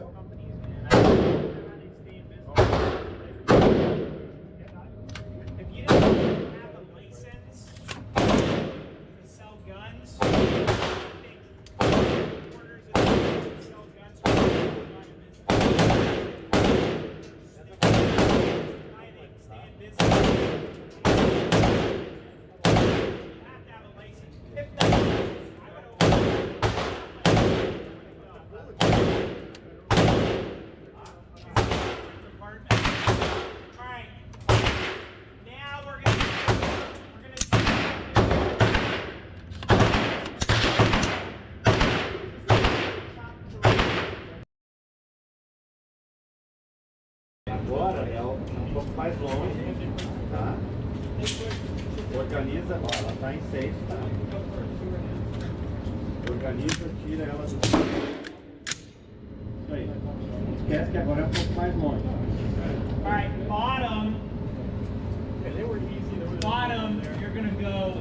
If you don't have a license to sell guns, I think orders of to sell guns are not in business. Stay in business. You have to have a license. If not, I would open department. All right. Now we're gonna Agora é um pouco mais longe, tá? Organiza, ó, ela tá em 6, tá? Organiza, tira ela do... Isso aí. Esquece que agora é um pouco mais longe. All right, bottom, you're gonna go